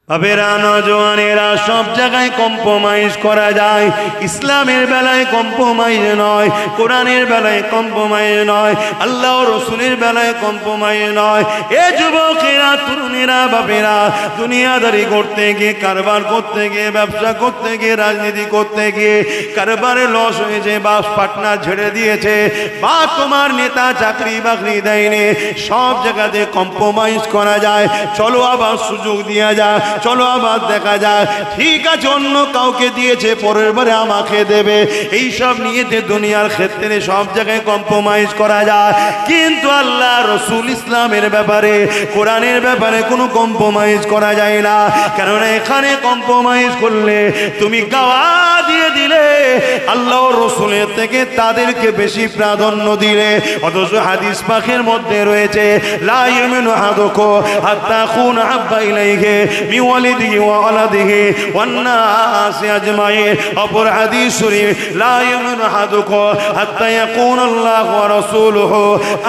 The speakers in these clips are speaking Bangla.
বাবেরা নওজওয়ানেরা সব জায়গায় কম্প্রোমাইজ করা যায়, ইসলামের বেলায় কম্প্রোমাইজ নয়, কোরআনের বেলায় কম্প্রোমাইজ নয়, আল্লাহ ও রসুলের বেলায় কম্প্রোমাইজ নয়। এ যুবকেরা, তরুণেরা, বাবেরা, দুনিয়াদারি করতে গিয়ে, কারবার করতে গিয়ে, ব্যবসা করতে গিয়ে, রাজনীতি করতে গিয়ে কারবারে লস হয়েছে, বা পার্টনার ছেড়ে দিয়েছে, বা তোমার নেতা চাকরি বাকরি দেয়নি, সব জায়গাতে কম্প্রোমাইজ করা যায়। চলো আবার সুযোগ দেওয়া যায়, চলো আবার দেখা যায়, ঠিক আছে অন্য কাউকে দিয়েছে, পরের বারে আমাকে দেবে, এইসব নিয়েতে দুনিয়ার ক্ষেত্রে সব জায়গায় কম্প্রোমাইজ করা যায়। কিন্তু আল্লাহ রসুল ইসলামের ব্যাপারে, কোরআনের ব্যাপারে কোনো কম্প্রোমাইজ করা যায় না। কেননা এখানে কম্প্রোমাইজ করলে তুমি গাওয়া দিয়ে দিলে, আল্লাহ রসুলের থেকে তাদেরকে বেশি প্রাধান্য দিলে। অথচ হাদিস পাকের মধ্যে রয়েছে, লা ইউমিনু আহাদুকুম হাত্তা আকুনা আহাব্বা ইলাইহি মিন ওয়ালিদিহি ওয়া ওয়ালাদিহি ওয়ান নাসি আজমাইন। অপর হাদিস শরীফ, লা ইউমিনু আহাদুকুম হাত্তা ইয়াকুনা আল্লাহু ওয়া রাসূলুহু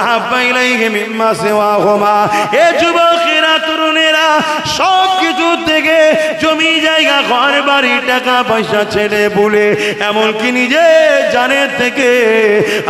আহাব্বা ইলাইহি মিম্মা সিওয়াহুমা। এ যুবকেরা, তরুণেরা, সব কিছু থেকে, জমি জায়গা, ঘর বাড়ি, টাকা পয়সা ছেড়ে বলে, এমনকি নিজে জানের থেকে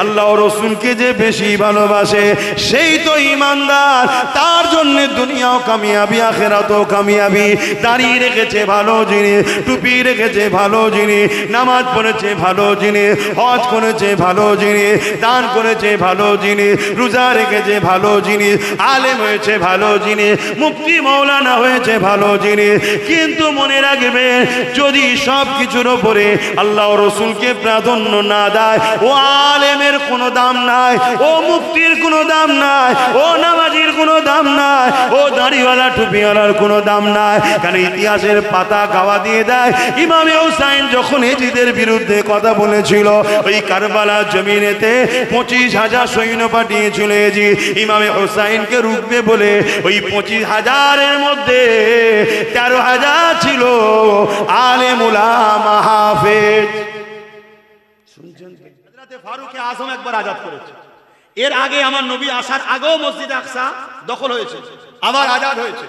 আল্লাহ রসুলকে যে বেশি ভালোবাসে, সেই তো ইমানদার। তার জন্য দুনিয়াও কামিয়াবি, আখিরাতেও কামিয়াবি। দাঁড়িয়ে রেখেছে ভালো জিনিস, টুপি রেখেছে ভালো জিনিস, নামাজ পড়েছে ভালো জিনিস, হজ করেছে ভালো জিনিস, দান করেছে ভালো জিনিস, রোজা রেখেছে ভালো জিনিস, আলেম হয়েছে ভালো জিনিস, মুফতি মৌলানা হয়েছে ভালো জিনিস। কিন্তু মনে রাখবেন, যদি সব কিছুর ওপরে আল্লাহ রসুলকে প্রাধান্য না দেয়, ও আলেমের কোনো দাম নাই, ও মুফতির কোনো দাম নাই, ও নামাজির কোনো দাম নাই, ও দাড়িওয়ালা টুপিওয়ালার কোনো দাম নাই। কারণ ইতিহাসের পাতা গাওয়া দিয়ে দেয়, ইমামে হুসাইন যখন এজিদের বিরুদ্ধে কথা বলেছিল, ওই কারবালা জমিনেতে 25,000 সৈন্য পাঠিয়েছিল এজিদ, ইমামে হুসাইনকে রুখবে বলে। ওই 25,000-এর মধ্যে 13,000 ছিল আলেম উলামা হাফেজ। শুনছেন? হযরত ফারুক আযম একবার আজাদ করেছে। এর আগে আমার নবী আসার আগেও মসজিদে আকসা দখল হয়েছে, আবার আজাদ হয়েছে।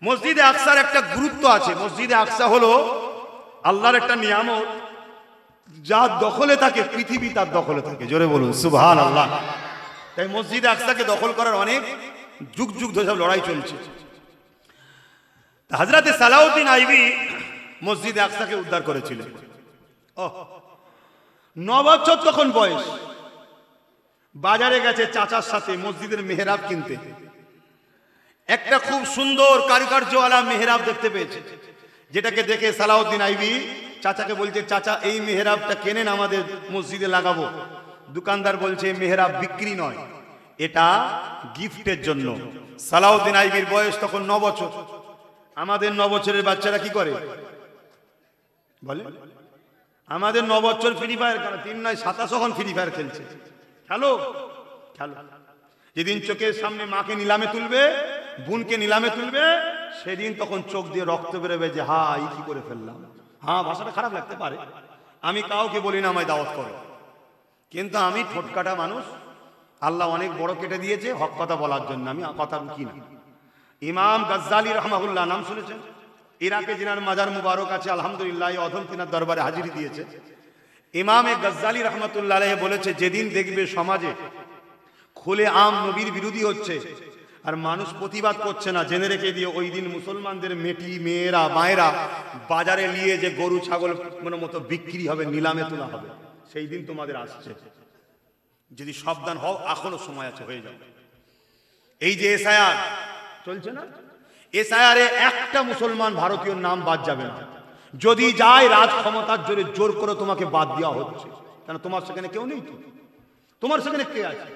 মসজিদে আকসার একটা গুরুত্ব আছে। মসজিদে আকসা হলো আল্লাহর একটা নিয়ামত, যার দখলে থাকে পৃথিবী তার দখলে থাকে। জোরে বলুন সুবহানাল্লাহ। তাই মসজিদে আকসাকে দখল করার অনেক যুগ যুগ ধরে সব লড়াই চলছে। হযরত সালাউদ্দিন আইবি মসজিদে আকসাকে উদ্ধার করেছিলেন। 9 বছর তখন বয়স। বাজারে গেছে চাচার সাথে মসজিদের মেহরাব কিনতে। একটা খুব সুন্দর কারুকার্যওয়ালা মেহরাব দেখতে পেয়েছে, যেটাকে দেখে সালাউদ্দিন আইবি চাচাকে বলছে, চাচা এই মেহরাবটা কেনেন, আমাদের মসজিদে লাগাবো। দোকানদার বলছে, মেহরাব বিক্রি নয়, এটা গিফটের জন্য। সালাউদ্দিন আইবির বয়স তখন 9 বছর। আমাদের 9 বছরের বাচ্চারা কি করে বলে? আমাদের 9 বছর ফ্রি ফায়ার খেলে, 3 নয় 27 ফ্রি ফায়ার খেলছে। খেলো খেলো। যেদিন চোখের সামনে মাকে নিলামে তুলবে, বোনকে নিলামে তুলবে, সেদিন তখন চোখ দিয়ে রক্ত বেরোবে যে হ্যাঁ এই কি করে ফেললাম। হ্যাঁ, ভাষাটা খারাপ লাগতে পারে, আমি কাউকে বলি না আমায় দাওয়াত করো, কিন্তু আমি ঠোঁটকাটা মানুষ, আল্লাহ অনেক বড় কেটে দিয়েছে হক কথা বলার জন্য, আমি কথা রুকি না। ইমাম গাজ্জালি রাহমাহুল্লাহ নাম শুনেছেন? ইরাকে জিনার মাজার মুবারক আছে, আলহামদুলিল্লাহ, অধম তিনার দরবারে হাজিরি দিয়েছে। ইমামে গাজ্জালি রহমতুল্লাহ আলাইহি বলেছে, যেদিন দেখবে সমাজে খুলে আম নবীর বিরোধী হচ্ছে আর মানুষ প্রতিবাদ করছে না, জেনে রেখে দিয়ে ওই দিন মুসলমানদের মেটি, মেয়েরা, মায়েরা বাজারে নিয়ে যে গরু ছাগল মতো বিক্রি হবে, নিলামে তোলা হবে, সেই দিন তোমাদের আসছে। যদি সাবধান হও, এখনো সময় আছে, হয়ে যাবে। এই যে এসআইআর চলছে না, এসআইআরে একটা মুসলমান ভারতীয় নাম বাদ যাবে না। যদি যায়, রাজ ক্ষমতার জোরে জোর করে তোমাকে বাদ দেওয়া হচ্ছে। কেন? তোমার সেখানে কেউ নেই তো, তোমার সেখানে কে আছে?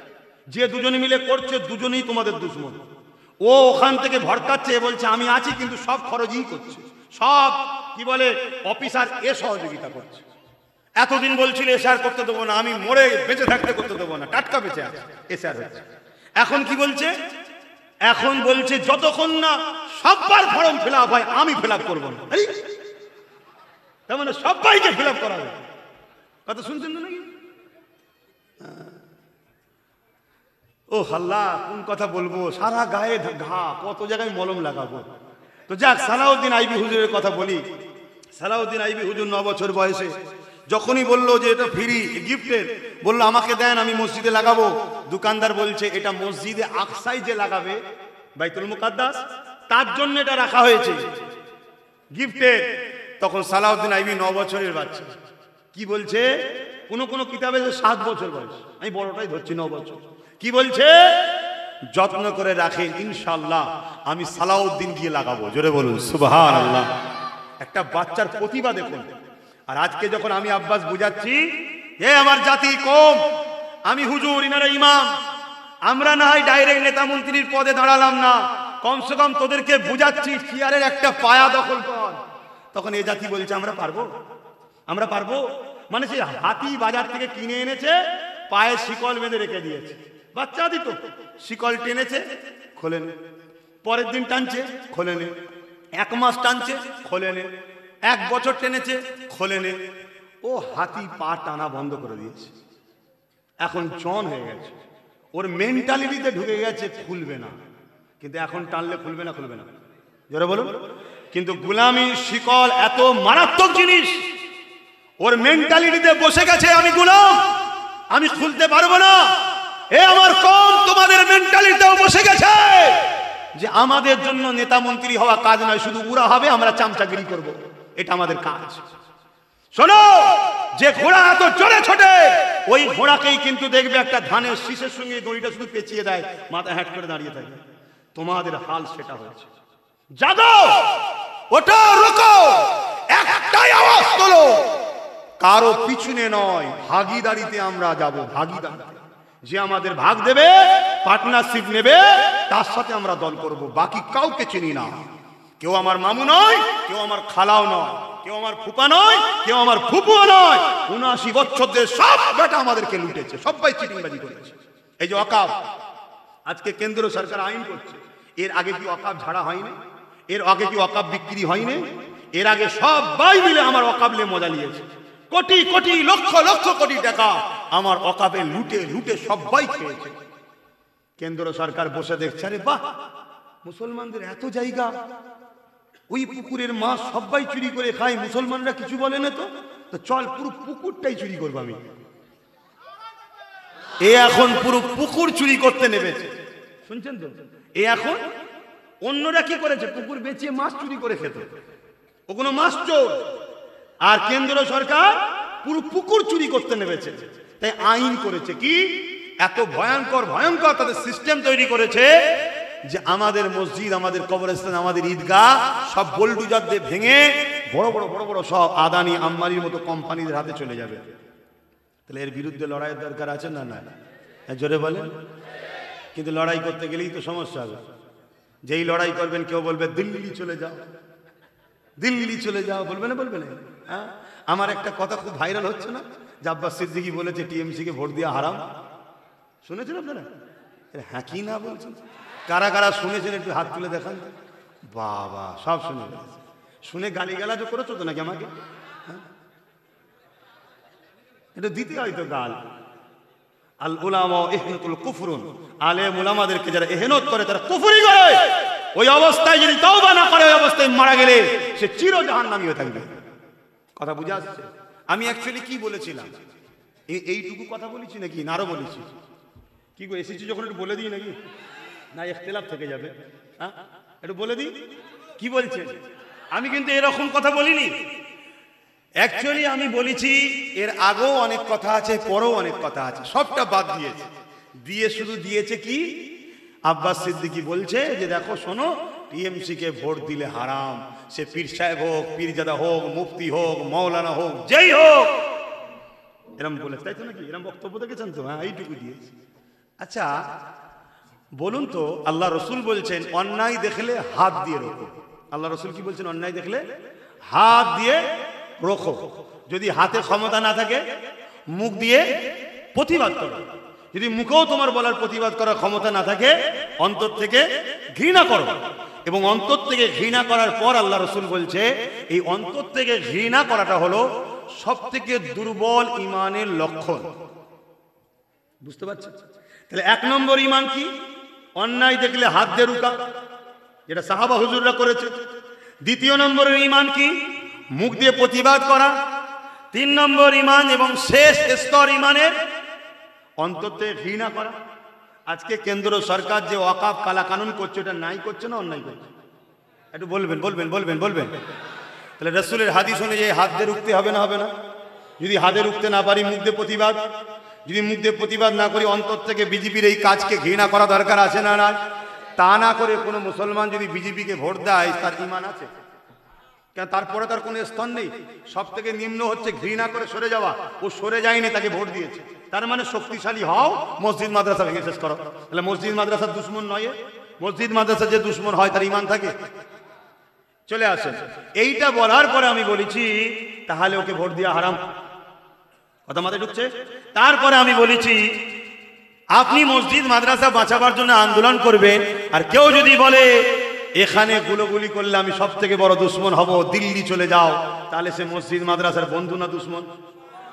যে দুজনে মিলে করছে, দুজনেই তোমাদের দুশ্মন। ও ওখান থেকে ভড়কাচ্ছে, বলছে আমি আছি, কিন্তু সব খরচই করছে, সব কি বলে অফিসার এ সহযোগিতা করছে। এতদিন বলছিল এসআর করতে দেবো না, আমি মরে বেঁচে থাকতে করতে দেবো না, টাটকা বেঁচে আছে, এসআর হচ্ছে। এখন কি বলছে? এখন বলছে যতক্ষণ না সবার ফর্ম ফিল আপ হয়, আমি ফিল আপ করবো না। তার মানে সবাইকে ফিল আপ করা হবে। কথা শুনছেন তো নাকি? ও আল্লাহ, কোন কথা বলবো, সারা গায়ে ঘা, কত জায়গায় মলম লাগাবো। তো যাক, সালাউদ্দিন আইবি হুজুরের কথা বলি। সালাউদ্দিন আইবি হুজুর 9 বছর বয়সে যখনই বললো যে এটা ফ্রি গিফটের, বললো আমাকে দেন, আমি মসজিদে লাগাবো। দোকানদার বলছে এটা মসজিদে আকসাই যে লাগাবে, বাইতুল মুকাদ্দাস, তার জন্য এটা রাখা হয়েছে গিফটের। তখন সালাউদ্দিন আইবি 9 বছরের বাচ্চা কি বলছে, কোন কিতাবে 7 বছর বয়স, আমি বড়টাই ধরছি 9 বছর, কি বলছে, যত্ন করে রাখেন, ইনশাআল্লাহ আমি সালাউদ্দিন গিয়ে লাগাবো। জোরে বলুন সুবহানাল্লাহ। একটা বাচ্চার প্রতিভা দেখুন। আর আজকে যখন আমি আব্বাস বুঝাচ্ছি, হে আমার জাতি কম, আমি হুজুর, ইনারা ইমাম, আমরা না হয় ডাইরেক্ট নেতা মন্ত্রীর পদে দাঁড়ালাম না, কমসে কম তোদেরকে বুঝাচ্ছি চেয়ারের একটা পায়া দখল কর। তখন এ জাতি বলছে আমরা পারবো, আমরা পারবো। মানে সে হাতি বাজার থেকে কিনে এনেছে, পায়ে শিকল বেঁধে রেখে দিয়েছে, বাচ্চা দিত, শিকল টেনেছে, খোলেন, পরের দিন টানছে, খোলেন, 1 মাস টানছে, খোলেন, 1 বছর টেনেছে, খোলেন। ও হাতি পা টানা বন্ধ করে দিয়েছে, এখন জন হয়ে গেছে, ওর মেন্টালিটিতে ঢুকে গেছে খুলবে না। কিন্তু এখন টানলে খুলবে না, খুলবে না, জোরে বলুন। কিন্তু গোলামি শিকল এত মারাত্মক জিনিস, ওর মেন্টালিটিতে বসে গেছে আমি গোলাম, আমি খুলতে পারবো না। এ আমার কম, তোমাদের মেন্টালিটিতেও বসে গেছে যে আমাদের জন্য নেতা মন্ত্রী হওয়া কাজ নয়, শুধু উড়া হবে, আমরা চামচাগিরি করব, এটা আমাদের কাজ। শোনো, যে ঘোড়া এত জোরে ছোটে, ওই ঘোড়াকেই কিন্তু দেখবে একটা ধানের শীষের সঙ্গে দড়িটা শুধু পেঁচিয়ে দেয়, মাথা হ্যাট করে দাঁড়িয়ে থাকে। তোমাদের হাল সেটা হয়েছে। জাগো, ওঠো, রোকো, একটাই আওয়াজ তোলো, কারো পিছনে নয়, ভাগীদারিতে আমরা যাব, ভাগীদারিতে। যে আমাদের ভাগ দেবে, পার্টনারশিপ নেবে, তার সাথে আমরা দল করব, বাকি কাউকে চিনি না। কেউ আমার মামু নয়, কেউ আমার খালাও নয়, কেউ আমার ফুপা নয়, কেউ আমার ফুপুও নয়। 79 বছরদের সব বেটা আমাদেরকে লুটেছে, সবাই চিটিংবাজি করেছে। এই যে ওয়াকাফ, আজকে কেন্দ্র সরকার আইন করছে, এর আগে কি ওয়াকাফ ঝাড়া হয়নি? এর আগে কি ওয়াকাফ বিক্রি হয়নি? এর আগে সবাই মিলে আমার ওয়াকাফে মজা নিয়েছে, কোটি কোটি লক্ষ লক্ষ কোটি টাকা আমার ওয়াকাফে লুটে লুটে সবাই খেয়েছে। কেন্দ্র সরকার বসে দেখছে, আরে বাহ, মুসলমানদের এত জায়গা, ওই পুকুরের মাছ সবাই চুরি করে খায়, মুসলমানরা কিছু বলে না, তো চল পুরো পুকুরটাই চুরি করবো আমি। এ এখন পুরো পুকুর চুরি করতে নেমেছে, শুনছেন তো? এ এখন, অন্যরা কি করেছে, পুকুর বেঁচে মাছ চুরি করে খেত, ও কোনো মাছ চোর। আর কেন্দ্র সরকার পুরো পুকুর চুরি করতে নেমেছে, তাই আইন করেছে কি, এত ভয়ঙ্কর ভয়ঙ্কর তাদের সিস্টেম তৈরি করেছে যে আমাদের মসজিদ, আমাদের কবরস্থান, আমাদের ঈদগাহ সব বোলডুজার দিয়ে ভেঙে বড় বড় বড় বড় সব আদানি আম্বানির মতো কোম্পানিদের হাতে চলে যাবে। তাহলে এর বিরুদ্ধে লড়াইয়ের দরকার আছে না? না, জোরে বলেন। কিন্তু লড়াই করতে গেলেই তো সমস্যা হবে। যেই লড়াই করবেন কেউ বলবে দিল্লি চলে যাও, দিল্লি চলে যাও, বলবে না, বলবে না? হ্যাঁ, আমার একটা কথা খুব ভাইরাল হচ্ছে না, যে আব্বাস সিদ্দিকী বলেছে টিএমসি কে ভোট দেওয়া হারাম, শুনেছেন আপনারা? হ্যাঁ কি না বলছেন? কারা কারা শুনেছেন একটু হাত তুলে দেখান। বাবা, সব শুনে গেছে। শুনে গালিগালাজও করেছো তো নাকি আমাকে? এটা দিতে হয়তো গাল। আল উলামা ইহনাতুল কুফরুন, আলেম উলামাদেরকে যারা ইহনাত করে তারা কুফরি করে। ওই অবস্থায় যদি তওবা না করে, ওই অবস্থায় মারা গেলে সে চির জাহান্নামী হয়ে থাকবে। কথা বুঝে আসছে? আমি অ্যাকচুয়ালি কি বলেছিলাম, এইটুকু কথা বলেছি নাকি আরো বলেছি? কি গো, এসেছি যখন একটু বলে দিই নাকি, না ইখতিলাফ থেকে যাবে? হ্যাঁ, একটু বলে দিই কি বলছেন। আমি কিন্তু এরকম কথা বলিনি। অ্যাকচুয়ালি আমি বলেছি এর আগেও অনেক কথা আছে, পরেও অনেক কথা আছে, সবটা বাদ দিয়েছে। দিয়ে শুধু দিয়েছে কি, আব্বাস সিদ্দিকী বলছে যে দেখো শোনো, টিএমসি কে ভোট দিলে হারাম, সে পীর সাহেব হোক, পীরজাদা হোক, মুফতি হোক, মাওলানা হোক, যেই হোক, এরম বলেছে, তাই তো নাকি? এরম বক্তব্য দেখেছেন তো? হ্যাঁ, এইটুকু দিয়েছি। আচ্ছা বলুন তো, আল্লাহ রসুল বলছেন অন্যায় দেখলে হাত দিয়ে রোখো। আল্লাহ রসুল কি বলছেন? অন্যায় দেখলে হাত দিয়ে রোখো। যদি হাতে ক্ষমতা না থাকে, মুখ দিয়ে প্রতিবাদ করো। যদি মুখেও তোমার বলার প্রতিবাদ করার ক্ষমতা না থাকে, অন্তর থেকে ঘৃণা করো। এবং অন্তর থেকে ঘৃণা করার পর আল্লাহ রসুল বলছে, এই অন্তর থেকে ঘৃণা করাটা হলো সব থেকে দুর্বল ইমানের লক্ষণ। বুঝতে পারছেন? তাহলে 1 নম্বর ইমান কি? অন্যায় দেখলে হাত দিয়ে রুকা, যেটা সাহাবা হুজুররা করেছে। দ্বিতীয় নম্বরের ঈমান কি? মুখ দিয়ে প্রতিবাদ করা। 3 নম্বর ঈমান এবং শেষ স্তর ঈমানের অন্তর থেকে ঘৃণা করা। আজকে কেন্দ্র সরকার যে ওয়াকাফ কালা কানুন করছে, এটা নাই করছে না অন্যায় করছে? একটু বলবেন বলবেন বলবেন বলবেন। তাহলে রাসূলের হাদিস অনুযায়ী হাত দিয়ে রুখতে হবে না হবে না? যদি হাতে রুখতে না পারি, মুখ দিয়ে প্রতিবাদ। যদি মুখ দিয়ে প্রতিবাদ না করি, অন্তর থেকে বিজেপির এই কাজকে ঘৃণা করা দরকার আছে না না? তা না করে কোনো মুসলমান যদি বিজেপিকে ভোট দেয়, তার ঈমান আছে? কেন? তারপরে তার কোনো স্তর নেই। সব থেকে নিম্ন হচ্ছে ঘৃণা করে সরে যাওয়া। ও সরে যায়নি, তাকে ভোট দিয়েছে। তার মানে শক্তিশালী হও, মসজিদ মাদ্রাসা ভেঙে শেষ করো। তাহলে মসজিদ মাদ্রাসার দুশ্মন নয়? মসজিদ মাদ্রাসা যে দুশ্মন হয়, তার ঈমান থাকে? চলে আসেন। এইটা বলার পরে আমি বলেছি তাহলে ওকে ভোট দেওয়া হারাম। কথা মাথায় ঢুকছে? তারপরে আমি বলেছি আপনি মসজিদ মাদ্রাসা বাঁচাবার জন্য আন্দোলন করবেন, আর কেউ যদি বলে এখানে গুলোগুলি করলে আমি সব থেকে বড় দুশ্মন হব, দিল্লি চলে যাও, তাহলে সে মসজিদ মাদ্রাসার বন্ধু না দুশ্মন?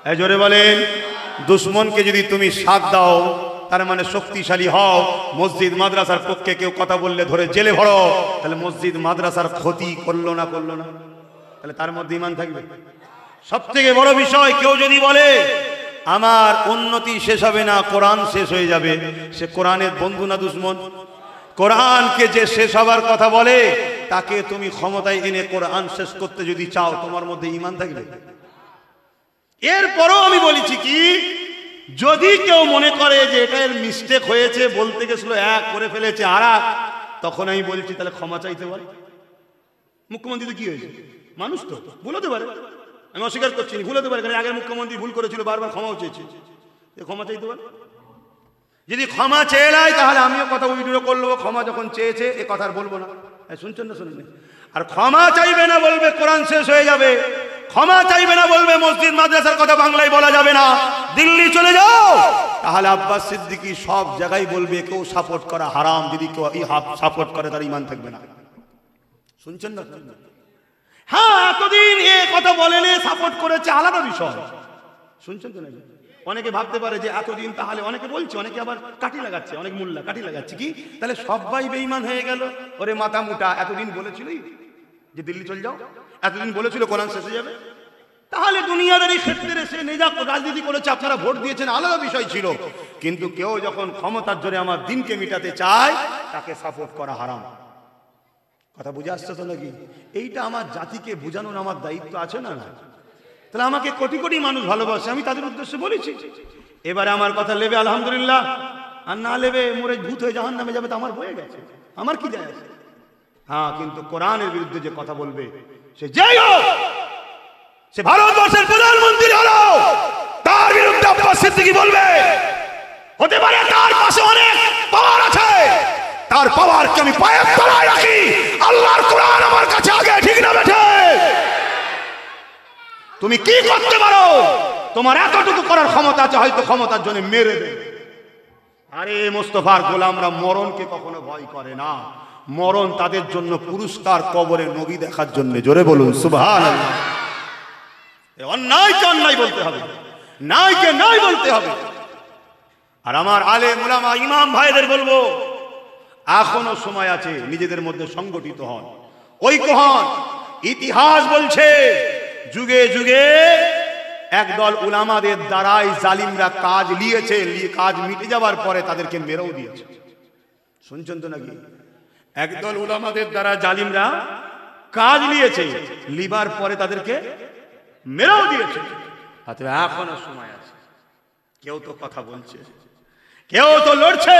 এই জোরে বলেন। দুশ্মনকে যদি তুমি সাথ দাও, তার মানে শক্তিশালী হও। মসজিদ মাদ্রাসার পক্ষে কেউ কথা বললে ধরে জেলে ভরো, তাহলে মসজিদ মাদ্রাসার ক্ষতি করলো না করলো না? তাহলে তার মধ্যে ঈমান থাকবে। সব থেকে বড় বিষয়, কেউ যদি বলে আমার উন্নতি শেষ হবে না, কোরআন শেষ হয়ে যাবে, সে কোরআনের বন্ধু না দুশ্মন? কোরআনকে যে শেষ হবার কথা বলে, তাকে তুমি ক্ষমতায় এনে কোরআন শেষ করতে যদি চাও, তোমার মধ্যে ঈমান থাকবে? এরপরও আমি বলেছি কি, যদি কেউ মনে করে যে এটা এর মিস্টেক হয়েছে, বলতে গেছিল এক করে ফেলেছে আর এক, তখন আমি বলছি তাহলে ক্ষমা চাইতে পারে। মুখ্যমন্ত্রী তো কি হয়েছে? মানুষ তো ভুল হতে পারে, আমি অস্বীকার করছি না, ভুল হতে পারে। কারণ আগের মুখ্যমন্ত্রী ভুল করেছিল, বারবার ক্ষমাও চেয়েছে, ক্ষমা চাইতে পারে। যদি ক্ষমা চেয়ে নেয়, তাহলে আমিও কথা উইড্রো করলো, ক্ষমা যখন চেয়েছে এ কথা আর বলবো না। শুনছেন না? শুনুন। আর ক্ষমা চাইবে না বলবে কোরআন শেষ হয়ে যাবে, ক্ষমা চাইবে না বলবে মসজিদ মাদ্রাসার কথা বাংলায় বলা যাবে না, দিল্লি চলে যাও, তাহলে আব্বাস সিদ্দিকী সব জায়গায় বলবে কেউ সাপোর্ট করা হারাম। যদি কেউ সাপোর্ট করে, তার ঈমান থাকবে না। শুনছেন না? হ্যাঁ, এতদিন এ কথা বলেনি, সাপোর্ট করেছে, আলাদা বিষয়। শুনছেন তো না? অনেকে ভাবতে পারে যে এতদিন, তাহলে অনেকে বলছে, অনেকে আবার কাঠি লাগাচ্ছে, অনেক মোল্লা কাঠি লাগাচ্ছে কি, তাহলে সবাই বেঈমান হয়ে গেল। ওরে মাথা মুটা, এতদিন বলেছিলই যে দিল্লি চলে যাও, এতদিন বলেছিল কোরআন শেষ হয়ে যাবে, তাহলে দুনিয়াদারি ক্ষেত্রে এসে নিজা রাজনীতি করেছে, আপনারা ভোট দিয়েছেন, আলাদা বিষয় ছিল। কিন্তু কেউ যখন ক্ষমতার জোরে আমার দিনকে মিটাতে চায়, তাকে সাপোর্ট করা হারাম। কথা বুঝে আসছে তো নাকি? এইটা আমার জাতিকে বুঝানোর আমার দায়িত্ব আছে না? না? তাহলে আমাকে কোটি কোটি মানুষ ভালোবাসে, আমি তাদের উদ্দেশ্যে বলেছি। এবারে আমার কথা লেবে আলহামদুলিল্লাহ, আর না লেবে মরে ভূত হয়ে জাহান্নামে যাবে, তো আমার হয়ে গেছে, আমার কি যায় আসে? হ্যাঁ, কিন্তু কোরআনের বিরুদ্ধে যে কথা বলবে, সে যেই হোক, সে ভারতবর্ষের প্রধানমন্ত্রী হলো, তার বিরুদ্ধে আব্বাস সিদ্দিকী বলবে, হতে পারে তার পাশে অনেক পাওয়ার আছে, তার পাওয়ারকে আমি পায়ের তলায় রাখি, আল্লাহর কোরআন আমার কাছে আগে, ঠিক না বেঠে? তুমি কি করতে পারো? তোমার এতটুকু করার ক্ষমতা আছে, হয়তো ক্ষমতার জন্য মেরে দেবে। আরে মুস্তাফার গোলামরা মরণকে কখনো ভয় করে না, মরণ তাদের জন্য পুরস্কার, কবরে নবী দেখার জন্য। জোরে বলুন সুবহানাল্লাহ। অন্যায়কে অন্যায় বলতে হবে, নাইকে নাই বলতে হবে। আর আমার আলেম উলামা ইমাম ভাইদের বলবো, এখনো সময় আছে, নিজেদের মধ্যে সংগঠিত হন, ঐক্য হন। ইতিহাস বলছে যুগে যুগে একদল উলামাদের দ্বারাই জালিমরা কাজ নিয়েছে, কাজ মিটে যাওয়ার পরে তাদেরকে মেরেও দিয়েছে। শুনছেন তো নাকি? একদল উলামাদের দ্বারা জালিমরা কাজ নিয়েছে, লিবার পরে তাদেরকে মেরেও দিয়েছে। এখনো সময় আছে, কেউ তো কথা বলছে, কেউ তো লড়ছে,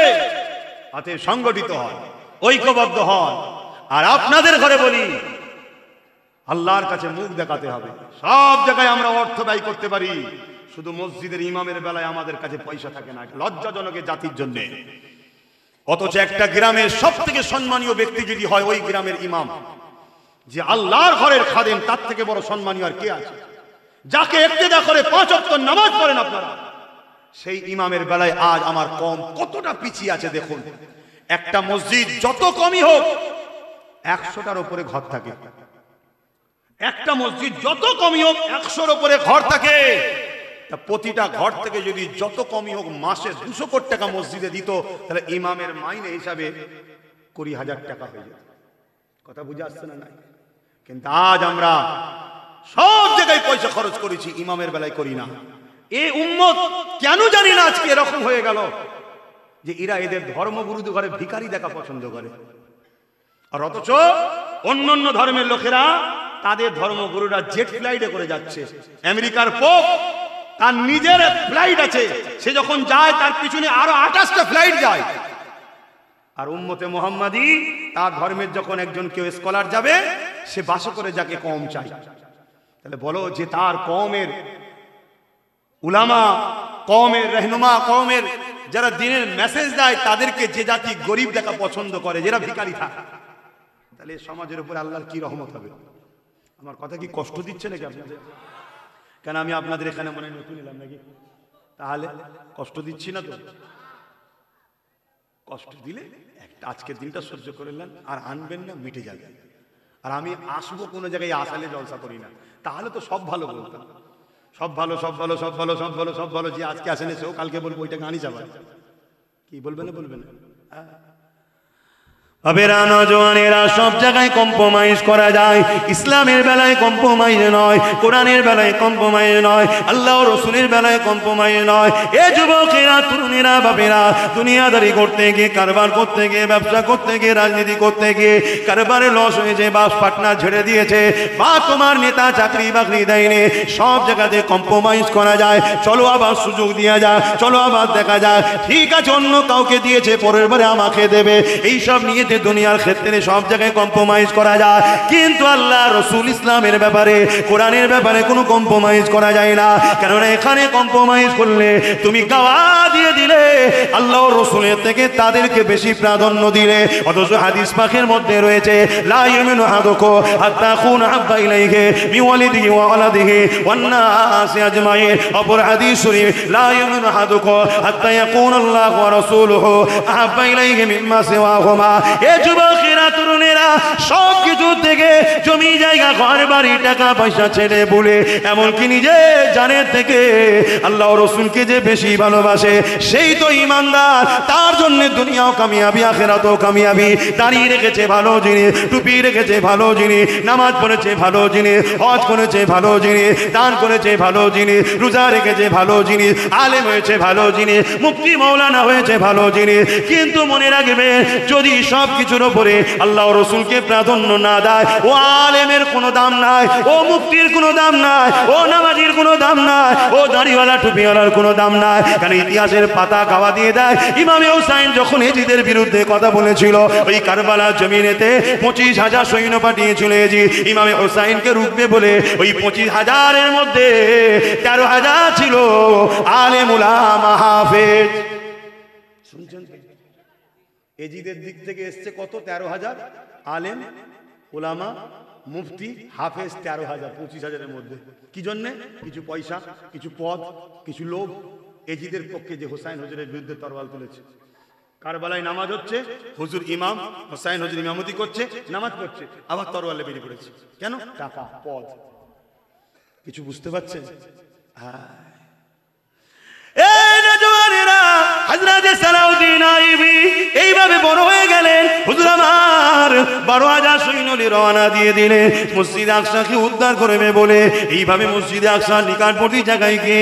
হাতে সংগঠিত হন, ঐক্যবদ্ধ হন। আর আপনাদের ঘরে বলি, আল্লাহর কাছে মুখ দেখাতে হবে। সব জায়গায় আমরা অর্থ ব্যয় করতে পারি, শুধু মসজিদের ইমামের বেলায় আমাদের কাছে পয়সা থাকে না, লজ্জাজনক জাতির জন্য। অথচ একটা গ্রামের সব থেকে সম্মানীয় ব্যক্তি যদি হয় ওই গ্রামের ইমাম, যে আল্লাহর ঘরের খাদেম, তার থেকে বড় সম্মানীয় আর কে আছে? যাকে ইক্তেদা করে 5 ওয়াক্ত নামাজ পড়েন আপনারা, সেই ইমামের বেলায় আজ আমার কম কতটা পিছিয়ে আছে দেখুন। একটা মসজিদ যত কমই হোক, 100টার উপরে ঘর থাকে। একটা মসজিদ যত কমই হোক, 100-র উপরে ঘর থাকে। প্রতিটা ঘর থেকে যদি যত কমই হোক মাসে 200 কোটি টাকা মসজিদে দিত, তাহলে ইমামের মাইনে হিসাবে 20,000 টাকা হয়ে যেত। কথা বুঝে আসছে না? নাই কিন্তু আজ আমরা সব জায়গায় পয়সা খরচ করেছি, ইমামের বেলায় করি না। এই উম্মত কেন জানি না আজকে এরকম হয়ে গেল যে এরা এদের ধর্মগুরুদের ঘরে ভিখারি দেখা পছন্দ করে, আর অথচ অন্য অন্য ধর্মের লোকেরা তাদের ধর্মগুরুরা জেট ফ্লাইটে করে যাচ্ছে। আমেরিকার পোপ তার নিজের ফ্লাইট আছে, সে যখন যায় তার পিছনে আরো 28টা ফ্লাইট যায়। আর উম্মতে মুহাম্মাদি তার ধর্মের যখন একজন কেউ স্কলার যাবে, সে বাসে করে যাকে কম চাই। তাহলে বলো যে তার কওমের উলামা, কওমের রহনুমা, কওমের যারা দিনের মেসেজ দেয়, তাদেরকে যে জাতি গরিব দেখা পছন্দ করে, যারা ভিখারি থাকে, তাহলে সমাজের উপরে আল্লাহর কি রহমত হবে? আমার কথা কি কষ্ট দিচ্ছে নাকি আপনাদের? কেন আমি আপনাদের এখানে মনে নতুন এলাম নাকি? তাহলে কষ্ট দিচ্ছি না তো? কষ্ট দিলে একটা আজকের দিনটা সহ্য করে নেন, আর আনবেন না, মিটে যাবে। আর আমি আসবো কোনো জায়গায়, আসালে জলসা করি না, তাহলে তো সব ভালো বলতাম, সব ভালো, সব ভালো, সব ভালো, সব ভালো, সব ভালো। যে আজকে আসেন সেও কালকে বলবো ওইটা গানই যাবে। কি বলবেন না বলবেন? আবেরা নওজওয়ানেরা সব জায়গায় কম্প্রোমাইজ করা যায়, ইসলামের বেলায় কম্প্রোমাইজ নয়, কোরআনের বেলায় কম্প্রোমাইজ নয়, আল্লাহ ও রাসূলের বেলায় কম্প্রোমাইজ নয়। এ যুবকেরা, তরুণেরা, বাপেরা, দুনিয়াদারি করতে গিয়ে, কারবার করতে গিয়ে, ব্যবসা করতে গিয়ে, রাজনীতি করতে গিয়ে কারবারে লস হয়েছে, বাস পার্টনার ছেড়ে দিয়েছে, বা তোমার নেতা চাকরি বাকরি দেয়নি, সব জায়গাতে কম্প্রোমাইজ করা যায়। চলো আবার সুযোগ দেওয়া যায়, চলো আবার দেখা যায়, ঠিক আছে অন্য কাউকে দিয়েছে, পরের বারে আমাকে দেবে, এইসব নিয়ে দুনিয়ার ক্ষেত্রে সব জায়গায় কম্প্রোমাইজ করা যায়। কিন্তু আল্লাহ রাসূল ইসলামের ব্যাপারে, কোরআনের ব্যাপারে কোনো কম্প্রোমাইজ করা যায় না। কেননা এখানে কম্প্রোমাইজ করলে তুমি গাওয়া দিয়ে দিলে, আল্লাহ রাসূলের থেকে তাদেরকে বেশি প্রাধান্য দিলে। অথচ হাদিস পাকের মধ্যে রয়েছে, লা ইউমিনু আহাদুকুম হাত্তা আকুনা হাব্বা ইলাইহি মিন ওয়ালিদিহি ওয়া ওয়ালাদিহি ওয়ান নাসি আজমাইন। অপর হাদিস শরীফ, লা ইউমিনু আহাদুকুম হাত্তা ইয়াকুনা আল্লাহু ওয়া রাসূলুহু আহাব্বা ইলাইহি মিম্মা সিওয়াহুমা। যুবকেরা, তরুণেরা, সব কিছু থেকে, জমি জায়গা, ঘর বাড়ি, টাকা পয়সা ছেড়ে বলে, এমনকি নিজে জানের থেকে আল্লাহ রাসূলকে যে বেশি ভালোবাসে, সেই তো ঈমানদার। তার জন্য দুনিয়াও কামিয়াবি, আখিরাতও কামিয়াবি। দাঁড়িয়ে রেখেছে ভালো জিনিস, টুপি রেখেছে ভালো জিনিস, নামাজ পড়েছে ভালো জিনিস, হজ করেছে ভালো জিনিস, দান করেছে ভালো জিনিস, রোজা রেখেছে ভালো জিনিস, আলেম হয়েছে ভালো জিনিস, মুফতি মাওলানা হয়েছে ভালো জিনিস। কিন্তু মনে রাখবে, যদি সব কিছুর উপরে আল্লাহ রাসূলকে প্রাধান্য না দেয়, ও আলেমের কোনো দাম নাই, ও মুফতির কোনো দাম নাই, ও নামাজির কোনো দাম নাই, ও দাড়িওয়ালা টুপিওয়ালার কোনো দাম নাই। কারণ ইতিহাসের পাতা গাওয়া দিয়ে দেয়, ইমামে হুসাইন যখন এজিদের বিরুদ্ধে কথা বলেছিল, ওই কারবালার জমিনেতে 25,000 সৈন্য পাঠিয়েছিল এজিদ ইমামে হুসাইনকে রুখবে বলে। ওই 25,000-এর মধ্যে 13,000 ছিল আলেম উলামা হাফেজ। শুনছেন? এজিদের দিক থেকে এসছে কত? 13,000 আলেম উলামা মুফতি হাফেজ। 13,000 25,000-এর মধ্যে। কি জন্যে? কিছু পয়সা, কিছু পদ, কিছু লোভ। এজিদের পক্ষে যে হুসাইন হুজুরের বিরুদ্ধে তরবাল তুলেছে। কারবালায় নামাজ হচ্ছে, হুজুর ইমাম, হুসাইন হুজুর ইমামতি করছে, নামাজ পড়ছে, আবার তরবালে বেরিয়ে পড়েছে। কেন? টাকা, পদ। কিছু বুঝতে পারছেন? হ্যাঁ। হযরত সালাউদ্দিন আইয়ুবী এইভাবে বড় হয়ে গেলেন। হুজুর আমার 12,000 সৈন্য নিয়ে রওনা দিয়ে দিলেন মসজিদ আকসাকে উদ্ধার করবে বলে। এইভাবে মসজিদ আকসার নিকটবর্তী জায়গায় গিয়ে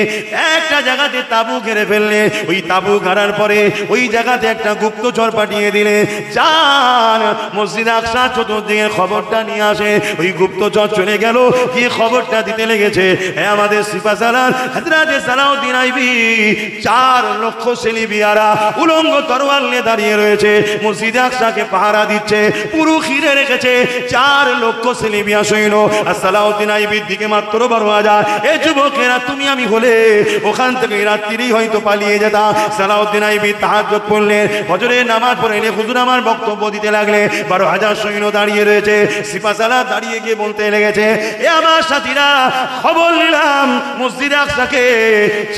একটা জায়গাতে তাবু ঘিরে ফেললেন। ওই তাবু ঘেরার পরে ওই জায়গাতে একটা গুপ্তচর পাঠিয়ে দিলেন, যান মসজিদ আকসা চতুর্দিকে খবরটা নিয়ে আসে। ওই গুপ্তচর চলে গেল, গিয়ে খবরটা দিতে লেগেছে, হ্যাঁ আমাদের সিপাহসালার হযরত সালাউদ্দিন আইয়ুবী 4 লক্ষ সেলিবিয়ারা উলঙ্গ তরোয়াল নিয়ে দাঁড়িয়ে রয়েছে, মসজিদে আকসাকে পাহারা দিচ্ছে, পুরো ঘিরে রেখেছে 4 লক্ষ সেলিবিয়া সৈন্য। আর সালাউদ্দিন আইয়ুবীর দিকে মাত্র 12,000। এ যুবকেরা, তুমি আমি হলে ওখান থেকে রাত্রিরেই হয়তো পালিয়ে যেতাম। সালাউদ্দিন আইয়ুবী তাহাজ্জুদ পড়লেন, ফজরের নামাজ পড়ে এনে হুজুর আমার বক্তব্য দিতে লাগলে 12,000 সৈন্য দাঁড়িয়ে রয়েছে। সিপাহসালার দাঁড়িয়ে গিয়ে বলতে লেগেছে, এ আমার সাথীরা, খবর নিলাম মসজিদে আকসাকে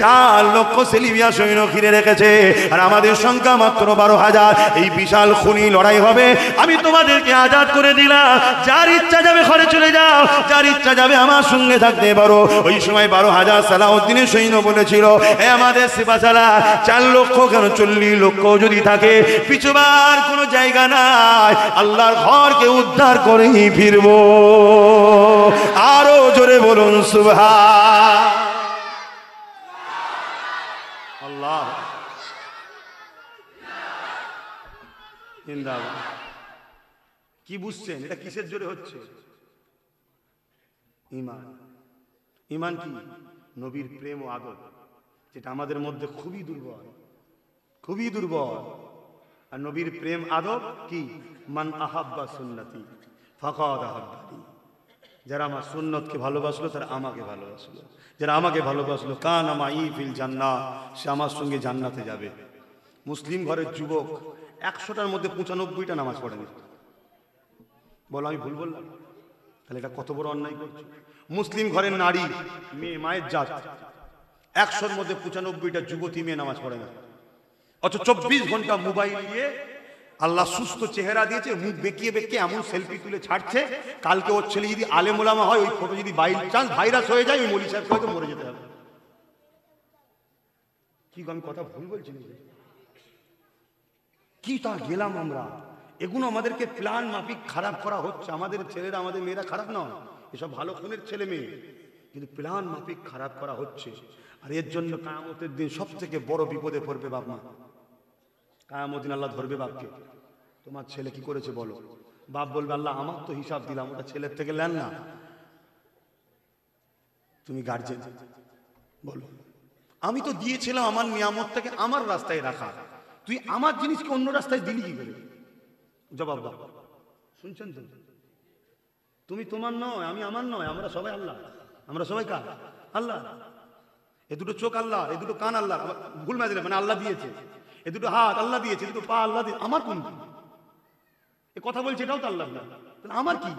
4 লক্ষ সেলিবিয়া সৈন্য ঘিরে রেখেছে, আর আমাদের সংখ্যা মাত্র 12,000। এই বিশাল খুনি লড়াই হবে। আমি তো তোমাদেরকে আজাদ করে দিলাম, যার ইচ্ছা যাবে ঘরে চলে যাও, যার ইচ্ছা যাবে আমার সঙ্গে থাকতে পারো। ওই সময় 12,000 সালাউদ্দিনের সৈন্য বলেছিল, এ আমাদের সিপাহসালা 4 লক্ষ কেন 40 লক্ষ যদি থাকে, পিছুবার কোনো জায়গা নাই, আল্লাহর ঘরকে উদ্ধার করেই ফিরবো। আরো জোরে বলুন সুবহান আল্লাহ। জিন্দাবাদ। কি বুঝছেন এটা কিসের জোরে হচ্ছে? ঈমান। ঈমান কি? নবীর প্রেম ও আদর, যেটা আমাদের মধ্যে খুবই দুর্বল, খুবই দুর্বল। আর নবীর প্রেম আদর কি? মান আহাব্বা সুন্নতি ফাকাদ আহাব্বানি, যারা আমার সুন্নতকে ভালোবাসলো তারা আমাকে ভালোবাসলো, যারা আমাকে ভালোবাসলো কানা মাই ফিল জান্নাহ, সে আমার সঙ্গে জান্নাতে যাবে। মুসলিম ঘরের যুবক 100টার মধ্যে 95টা নামাজ পড়েনি। বলো আমি ভুল বললাম? তাহলে এটা কত বড় অন্যায় করছে। মুসলিম ঘরের নারী মেয়ে, মায়ের জাত, 100-র মধ্যে 95টা যুবতী মেয়ে নামাজ পড়ে না। অথচ 24 ঘন্টা মোবাইল নিয়ে আল্লাহ সুস্থ চেহারা দিয়েছে, মুখ বেঁকিয়ে বেঁকিয়ে এমন সেলফি তুলে ছাড়ছে, কালকে ওর ছেলে যদি আলেম ওলামা হয়, ওই ফটো যদি বাই চান্স ভাইরাস হয়ে যায়, ওই মৌলী সাহেবকে হয়তো মরে যেতে হবে। কি আমি কথা ভুল বলছি নাকি? কি তা গেলাম আমরা। এগুলো আমাদেরকে প্ল্যান মাফিক খারাপ করা হচ্ছে। আমাদের ছেলেরা আমাদের মেয়েরা খারাপ নয়, এসব ভালো খুনের ছেলে মেয়ে, কিন্তু প্ল্যান মাফিক খারাপ করা হচ্ছে। আর এর জন্য কিয়ামতের দিন সব থেকে বড় বিপদে পড়বে বাপ মা। কিয়ামতের দিন আল্লাহ ধরবে বাপকে, তোমার ছেলে কি করেছে বলো। বাপ বলবে আল্লাহ আমার তো হিসাব দিলাম, ওটা ছেলের থেকে নেন না। তুমি গার্জেন বলো, আমি তো দিয়েছিলাম আমার নিয়ামতটাকে আমার রাস্তায় রাখা, তুই আমার জিনিসকে অন্য রাস্তায় দিলি কি করে? জবাব দাও। শুনছেন তো? তুমি তোমার নয়, আমি আমার নয়, আমরা সবাই আল্লাহ। আমরা সবাই কার? আল্লাহ। এ দুটো চোখ আল্লাহ, এ দুটো কান আল্লাহ, ভুল মাঝে মানে আল্লাহ দিয়েছে। এ দুটো হাত আল্লাহ দিয়েছে, দুটো পা আল্লাহ দিয়ে। আমার কোন? এ কথা বলছে এটাও তো আল্লাহ। তাহলে আমার কি?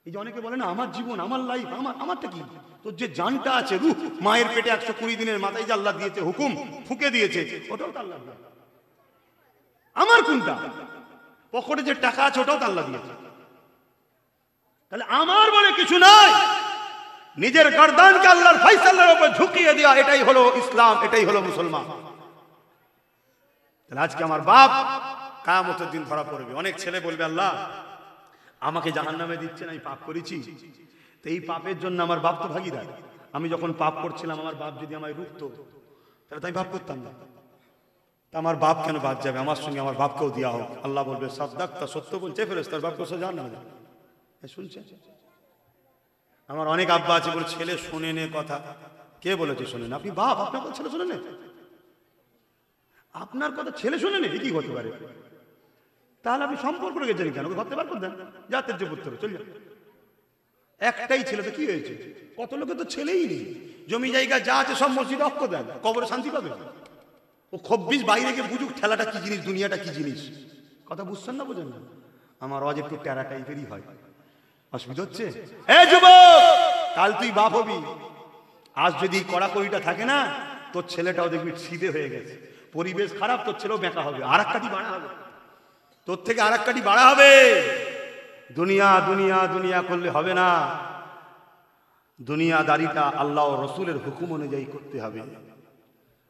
এই যে অনেকে বলে না আমার জীবন, আমার লাইফ, আমারটা কি? তোর যে জানটা আছে, রূহ, মায়ের পেটে 120 দিনের মাথায় যে আল্লাহ দিয়েছে, হুকুম ফুঁকে দিয়েছে, ওটাও তো আল্লাহ। আমার কোনটা? পকেটে যে টাকা আছে ওটাও তো আল্লাহ দিয়েছে। তাহলে আমার বলে কিছু নাই। নিজের গর্দানকে আল্লাহর ফয়সালার উপর ঝুঁকিয়ে দেওয়া, এটাই হলো ইসলাম, এটাই হলো মুসলমান। তাহলে আজকে আমার বাপ কিয়ামতের দিন ধরা পড়বে। অনেক ছেলে বলবে আল্লাহ আমাকে জাহান্নামে দিচ্ছেন, আমি পাপ করেছি, তো এই পাপের জন্য আমার বাপ তো ভাগীদার। আমি যখন পাপ করছিলাম আমার বাপ যদি আমায় রুখতো তাহলে তাই পাপ করতাম না। তা আমার বাপ কেন বাদ যাবে? আমার সঙ্গে আমার বাপকেও দেওয়া হোক। আল্লাহ বলবে সাদ্দাকতা, সত্য বলছে ফেরেশতার বাপকে সে জাহান্নামে যাবে। শুনছে? আমার অনেক আব্বা আছে বলে ছেলে শোনে নে কথা। কে বলেছে শোনেন? আপনি বাপ, আপনার কথা ছেলে শোনে নে? আপনার কথা ছেলে শোনে নে? কি হতে পারে? তাহলে আপনি সম্পর্ক রেখেছেন কেন? ওকে ভাবতে পারবেন না, জাতের যে পুত্র চলে যান। একটাই ছেলে, তো কি হয়েছে? কত লোকে তো ছেলেই নেই, জমি জায়গা যা আছে সব মসজিদে অক্ষ দেন, কবরে শান্তি পাবে। ও 26 বাইরে গিয়ে বুঝুক ঠেলাটা কি জিনিস, দুনিয়াটা কি জিনিস। কথা বুঝছেন না? বোঝেন না? আমার আওয়াজ একটু টেরা টাইপেরই হয়, অসুবিধা হচ্ছে? এ যুবক, কাল তুই বাপ হবি। আজ যদি কড়াকড়িটা থাকে না, তোর ছেলেটাও দেখবি সিধে হয়ে গেছে। পরিবেশ খারাপ, তোর ছেলেও বেঁকা হবে, আর এক কাটি বাড়া হবে, তোর থেকে আর এক কাটি বাড়া হবে। দুনিয়া দুনিয়া দুনিয়া করলে হবে না। দুনিয়াদারিটা আল্লাহ ও রসুলের হুকুম অনুযায়ী করতে হবে।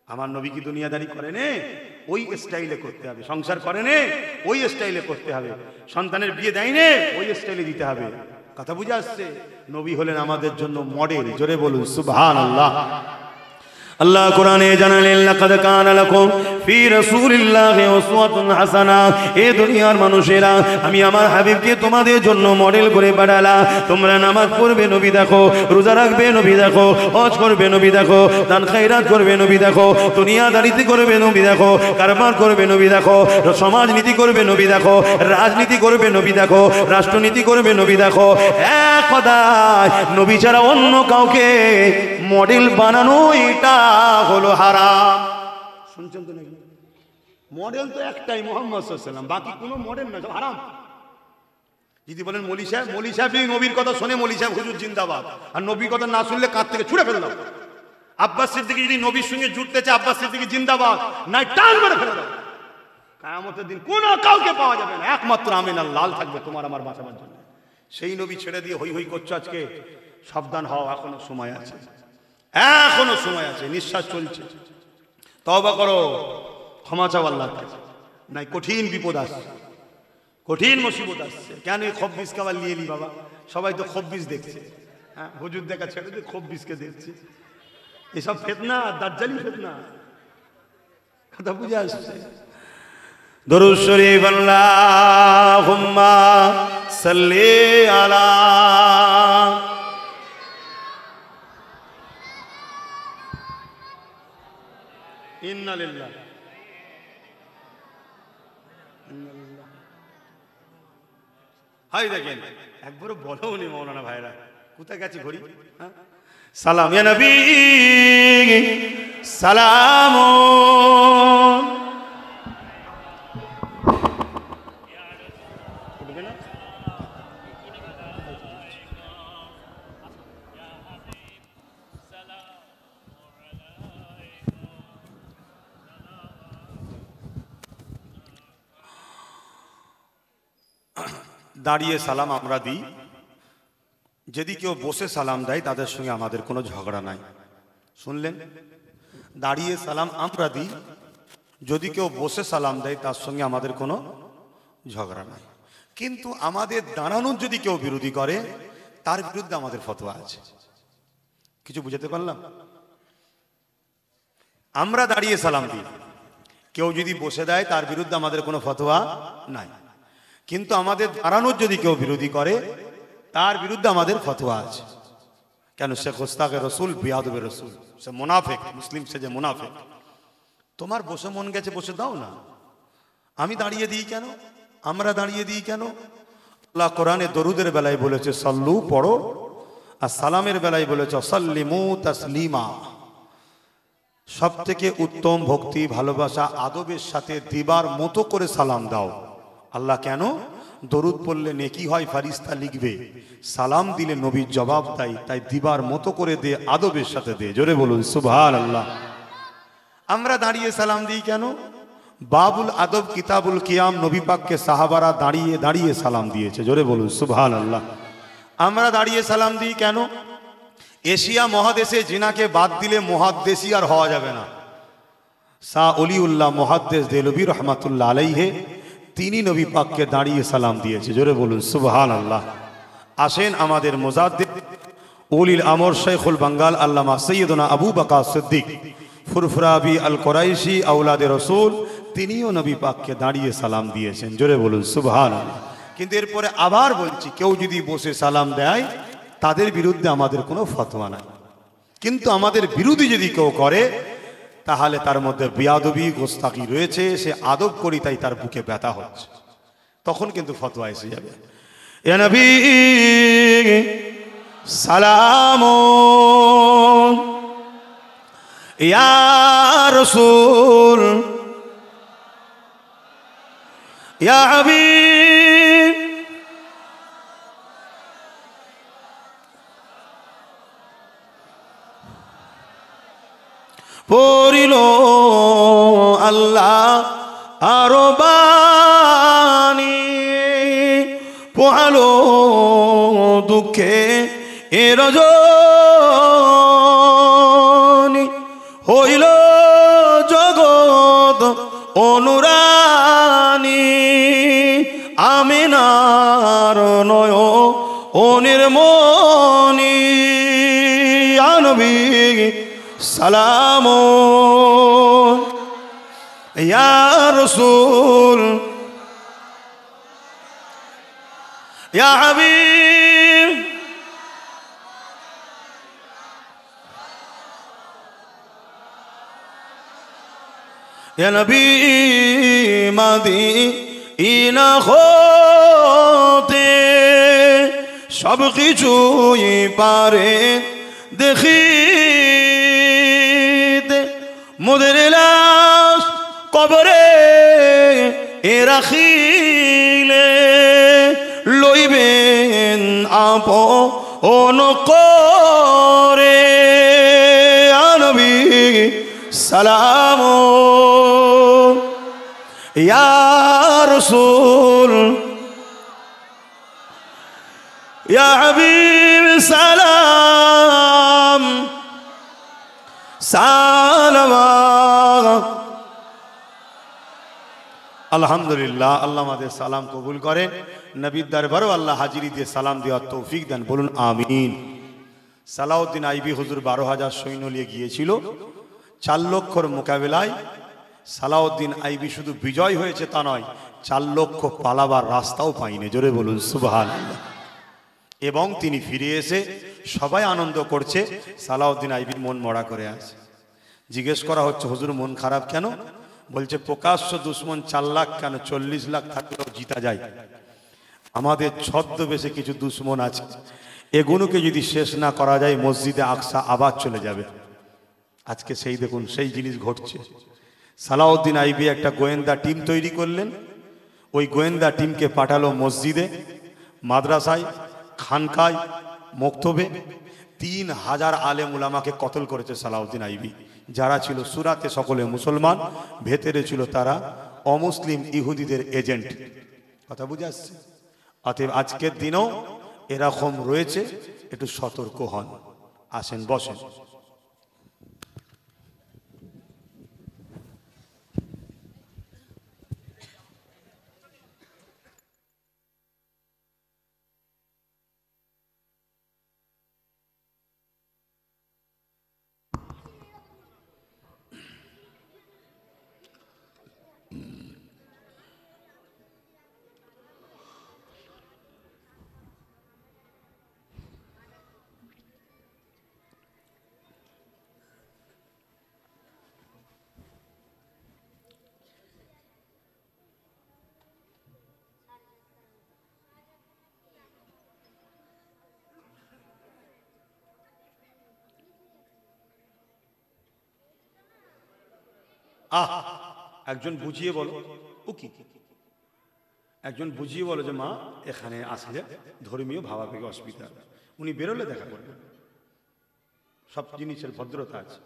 আমার নবী কি দুনিয়াদারি করেনে? ওই স্টাইলে করতে হবে। সংসার করেনে? ওই স্টাইলে করতে হবে। সন্তানের বিয়ে দেয়নে? ওই স্টাইলে দিতে হবে। কথা বুঝে আসছে? নবী হলেন আমাদের জন্য মডেল। জোরে বলুন সুবহানাল্লাহ। আল্লাহ কোরআনে জানালেন লাকাদ কানা লাকুম ফি রাসূলিল্লাহি উসওয়াতুন হাসানাহ। এই দুনিয়ার মানুষেরা, আমি আমার হাবিবকে তোমাদের জন্য মডেল করে পাঠালাম। তোমরা নামাজ পড়বে নবী দেখো, রোজা রাখবে নবী দেখো, হজ করবে নবী দেখো, দান খায়রাত করবে নবী দেখো, দুনিয়াদারিতে করবে নবী দেখো, কারবার করবে নবী দেখো, সমাজনীতি করবে নবী দেখো, রাজনীতি করবে নবী দেখো, রাষ্ট্রনীতি করবে নবী দেখো। এক কথায় নবী ছাড়া অন্য কাউকে মডেল বানানো এটা হলো হারাম। শুনছেন তো নাকি? মডেল তো একটাই, মুহাম্মদ সাল্লাল্লাহু আলাইহি ওয়াসাল্লাম, বাকি কোনো মডেল না, সব হারাম। যদি বলেন মৌলী সাহেব নবীর কথা শুনে মৌলী সাহেব হুজুর জিন্দাবাদ, আর নবীর কথা না শুনলে কাঁধ থেকে ছুঁড়ে ফেলে দাও। আব্বাস সিদ্দিকী যদি নবীর সঙ্গে জুড়তে চায়, আব্বাস সিদ্দিকী জিন্দাবাদ, নাই টান মেরে ফেলে দাও। কিয়ামতের দিন কোনো কাউকে পাওয়া যাবে না, একমাত্র আমিন আর লাল থাকবে তোমার আমার বাঁচাবার জন্য। সেই নবী ছেড়ে দিয়ে হই হই করছো আজকে, সাবধান হও, এখনো সময় আছে, এখনো সময় আছে, নিঃশ্বাস চলছে, তওবা করো, ক্ষমা চাও আল্লাহর কাছে, নাই কঠিন বিপদ আসছে, কঠিন মুসিবত আসছে। কেন এই খব্বিসকে আবার নিয়ে নি বাবা? সবাই তো খব্বিস দেখছে, হ্যাঁ হুজুর দেখা ছেড়ে দিয়ে খব্বিসকে দেখছে, এসব ফিতনা, দাজ্জালি ফিতনা, কথা বুঝে আসছে। দরুদ শরীফ আল্লাহুম্মা সাল্লি আলা ইন্না লিল্লাহ। হাই দেখেন একবারও বলো নি মৌলানা ভাইরা, কোথায় গেছে ঘড়ি? সালাম ইয়া নবী সালাম, দাঁড়িয়ে সালাম আমরা দিই, যদি কেউ বসে সালাম দেয় তাদের সঙ্গে আমাদের কোনো ঝগড়া নাই। শুনলেন? দাঁড়িয়ে সালাম আমরা দিই, যদি কেউ বসে সালাম দেয় তার সঙ্গে আমাদের কোনো ঝগড়া নাই। কিন্তু আমাদের দাঁড়ানোর যদি কেউ বিরোধী করে তার বিরুদ্ধে আমাদের ফতোয়া আছে। কিছু বুঝাতে পারলাম? আমরা দাঁড়িয়ে সালাম দিই, কেউ যদি বসে দেয় তার বিরুদ্ধে আমাদের কোনো ফতোয়া নাই। কিন্তু আমাদের দাঁড়ানোর যদি কেউ বিরোধী করে তার বিরুদ্ধে আমাদের ফতোয়া আছে। কেন? সে গোস্তাকে রসুল, বিয়াদবে রসুল, সে মুনাফিক, মুসলিম সে যে মুনাফিক। তোমার বসে মন গেছে বসে দাও না, আমি দাঁড়িয়ে দিই কেন? আমরা দাঁড়িয়ে দিই কেন? আল্লাহ কোরআনে দরুদের বেলায় বলেছে সাল্লু পড়ো, আর সালামের বেলায় বলেছে সাল্লিমু তাসলিমা। সব থেকে উত্তম ভক্তি, ভালোবাসা, আদবের সাথে দিবার মতো করে সালাম দাও। আল্লাহ কেন? দরুদ পড়লে নেকি হয়, ফারিস্তা লিখবে, সালাম দিলে নবীর জবাব দেয়, তাই দিবার মতো করে দে, আদবের সাথে দে। জোরে বলুন সুবহানাল্লাহ। আমরা দাঁড়িয়ে সালাম দিই কেন? বাবুল আদব কিতাবুল কিয়াম নবী পাককে সাহাবারা দাঁড়িয়ে দাঁড়িয়ে সালাম দিয়েছে। জোরে বলুন সুবহানাল্লাহ। আমরা দাঁড়িয়ে সালাম দিই কেন? এশিয়া মহাদেশে জিনাকে বাদ দিলে মুহাদ্দিসি আর হওয়া যাবে না। শাহ অলিউল্লাহ মুহাদ্দিস দেলবি রহমাতুল্লাহ আলাইহি তিনি নবী পাককে দাঁড়িয়ে সালাম দিয়েছে। জোরে বলুন সুবহানাল্লাহ। আসেন আমাদের মুজাদ্দিদ উলিল আমর শেখুল বাঙ্গাল আল্লামা সৈয়দনা আবু বকর সিদ্দিক ফুরফুরাবি আল কুরাইশি আওলাদে রসুল, তিনিও নবী পাককে দাঁড়িয়ে সালাম দিয়েছেন। জোরে বলুন সুবহানাল্লাহ। কিন্তু এরপরে আবার বলছি, কেউ যদি বসে সালাম দেয় তাদের বিরুদ্ধে আমাদের কোনো ফতোয়া নাই। কিন্তু আমাদের বিরোধী যদি কেউ করে তাহলে তার মধ্যে বিয়াদবি, গোস্তাকি রয়েছে, সে আদব করি তাই তার বুকে ব্যথা হচ্ছে, তখন কিন্তু ফতোয়া এসে যাবে। ইয়া নবী সালাম, ইয়া রাসূল, ইয়া হাবিব, পড়িল আল্লাহ আরো বাণী, পোহালো দুঃখে এ রজনী, হইল জগৎ অনুরানী, আমিনার নয় অনির্মণি, ইয়া নবী সালাম, ইয়া রাসূল, ইয়া হাবিব, ইয়া নবী মদিনা হতে সব কিছুই পারে দেখিতে, মোদের লাশ কবরে এ রাখিলে লইবেন আপন করে, ইয়া নবী সালাম, ইয়া রাসূল ইয়া হাবিব সালাম সালাম। আলহামদুলিল্লাহ, আল্লাহ আমাদের সালাম কবুল করেন। নবীর দরবারেও আল্লাহ হাজিরি দিয়ে সালাম দেওয়ার তৌফিক দেন, বলুন আমিন। সালাউদ্দিন আইবি হুজুর 12,000 সৈন্য নিয়ে গিয়েছিল। 4 লক্ষর মোকাবেলায় সালাউদ্দিন আইবি শুধু বিজয় হয়েছে তা নয়, 4 লক্ষ পালাবার রাস্তাও পায়নি, জোরে বলুন সুবহানাল্লাহ। এবং তিনি ফিরে এসে সবাই আনন্দ করছে, সালাউদ্দিন আইবির মন মরা করে আছে। জিজ্ঞেস করা হচ্ছে, হুজুর মন খারাপ কেন? বলছে, প্রকাশ্য দুশ্মন 4 লাখ কেন 40 লাখ থাকলেও জিতা যায়। আমাদের ছদ্মবেশে কিছু দুশ্মন আছে, এগুলোকে যদি শেষ না করা যায় মসজিদে আকসা আবার চলে যাবে। আজকে সেই দেখুন সেই জিনিস ঘটছে। সালাউদ্দিন আইবি একটা গোয়েন্দা টিম তৈরি করলেন। ওই গোয়েন্দা টিমকে পাঠালো মসজিদে, মাদ্রাসায়, খানকায়, মক্তবে। 3000 আলেম উলামাকে কতল করেছে সালাউদ্দিন আইবি। যারা ছিল সুরাতে সকলে মুসলমান, ভেতরে ছিল তারা অমুসলিম ইহুদিদের এজেন্ট। কথা বুঝে আসছে? অতএব আজকের দিনেও এরকম রয়েছে, একটু সতর্ক হন। আসেন বসেন। একজন বুঝিয়ে বলো, ও কি একজন বুঝিয়ে বলো যে মা এখানে আসলে ধর্মীয় ভাবাবেগে অসুবিধা, উনি বেরোলে দেখা করবেন। সব জিনিসের ভদ্রতা আছে।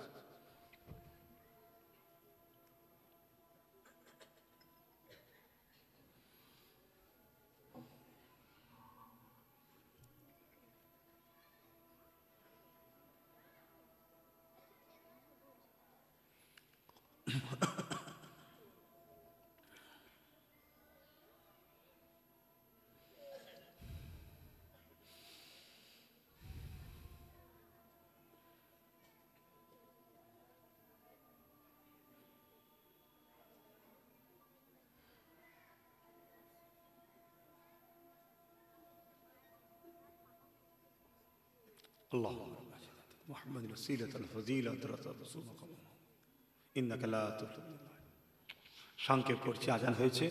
সংক্ষেপ করছি, আজান হয়েছে,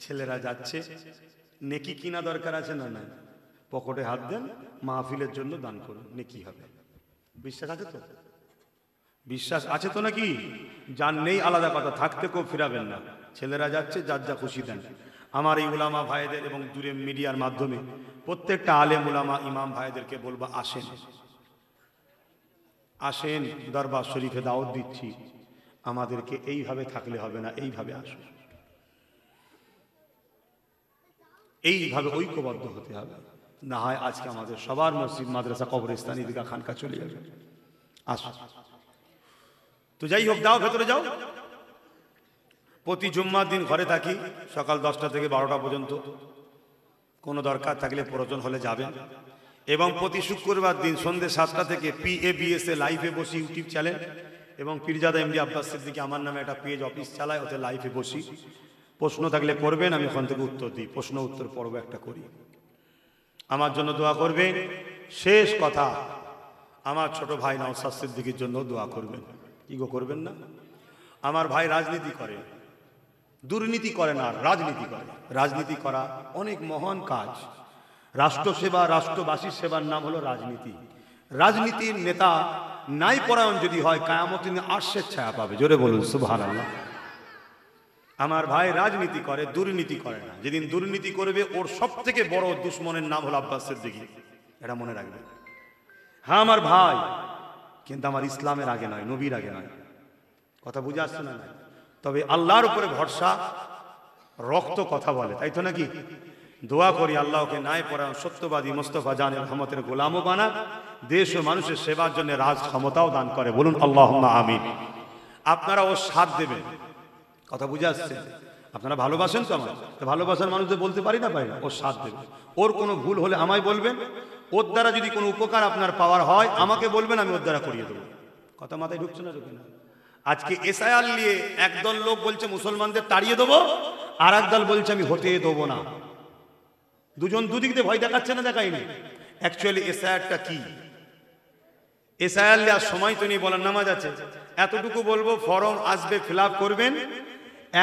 ছেলেরা যাচ্ছে। নেকি কিনা দরকার আছে না? না, পকেটে হাত দেন, মাহফিলের জন্য দান করুন, নেকি হবে। বিশ্বাস আছে তো? বিশ্বাস আছে তো নাকি? যান নেই আলাদা কথা, থাকতে কেউ ফিরাবেন না। ছেলেরা যাচ্ছে, যার যা খুশি দেন। আমার এই উলামা ভাইদের এবং দূরে মিডিয়ার মাধ্যমে প্রত্যেকটা আলেম উলামা ইমাম ভাইদেরকে বলবো, আসেন আসেন, দরবার শরীফে দাওয়াত দিচ্ছি। আমাদেরকে এইভাবে থাকলে হবে না, এইভাবে আসুন, এইভাবে ঐক্যবদ্ধ হতে হবে। না হয় আজকে আমাদের সবার মসজিদ, মাদ্রাসা, কবরস্থান, ঈদগাহ, খানকা চলে যাবে। আসুন তো, যাই হোক, দাও ভেতরে যাও। প্রতি জুম্মার দিন ঘরে থাকি, সকাল 10টা থেকে 12টা পর্যন্ত। কোনো দরকার থাকলে প্রয়োজন হলে যাবেন। এবং প্রতি শুক্রবার দিন সন্ধ্যে 7টা থেকে PABS এ লাইভে বসি, ইউটিউব চ্যানেল। এবং পীরজাদা এমডি আব্বাস সিদ্দিকী আমার নামে একটা পেজ অফিস চালায়, ওতে লাইভে বসি। প্রশ্ন থাকলে করবেন, আমি ওখান থেকে উত্তর দিই। প্রশ্ন উত্তর পর্ব একটা করি। আমার জন্য দোয়া করবেন। শেষ কথা, আমার ছোট ভাই নওশাদ সিদ্দিকীর জন্য দোয়া করবেন। কি গো, করবেন না? আমার ভাই রাজনীতি করে, দুর্নীতি করে না, রাজনীতি করে। রাজনীতি করা অনেক মহান কাজ। রাষ্ট্রসেবা, রাষ্ট্রবাসীর সেবার নাম হলো রাজনীতি। রাজনীতির নেতা নাই পরায়ণ যদি হয়, কিয়ামতের দিনে আরশের ছায়া পাবে। জোরে বলুন সুবহানাল্লাহ। আমার ভাই রাজনীতি করে, দুর্নীতি করে না। যেদিন দুর্নীতি করবে, ওর সব থেকে বড় দুশ্মনের নাম হলো আব্বাস সিদ্দিকী। এটা মনে রাখবে। হ্যাঁ, আমার ভাই, কিন্তু আমার ইসলামের আগে নয়, নবীর আগে নয়। কথা বুঝে আসছে না? তবে আল্লাহর উপরে ভরসা, রক্ত কথা বলে, তাই তো নাকি? দোয়া করি আল্লাহকে ন্যায় পরায়ণ সত্যবাদী মোস্তফা জানের রহমতের গোলামও বানাক, দেশ ও মানুষের সেবার জন্য রাজ ক্ষমতাও দান করে। বলুন আল্লাহুম্মা আমিন। আপনারা ওর সাথ দেবেন, কথা বুঝে আসছে? আপনারা ভালোবাসেন তো আমার, তো ভালোবাসার মানুষদের বলতে পারি না পাই না, ওর সাথ দেবেন। ওর কোনো ভুল হলে আমায় বলবেন, ওর দ্বারা যদি কোনো উপকার আপনার পাওয়ার হয় আমাকে বলবেন, আমি ওর দ্বারা করিয়ে দেবো। কথা মাথায় ঢুকছে না? ঢুকে না? আজকে এসআইআর নিয়ে একদল লোক বলছে মুসলমানদের তাড়িয়ে দেবো, আর একদল বলছে আমি হতে দেবো না। দুজন দুদিক দিয়ে ভয় দেখাচ্ছে না? দেখায়নি। অ্যাকচুয়ালি এসআইআরটা কি? এসআইআর নেওয়ার সময় তো নিয়ে বলার নামাজ আছে, এতটুকু বলবো ফর্ম আসবে, ফিল আপ করবেন,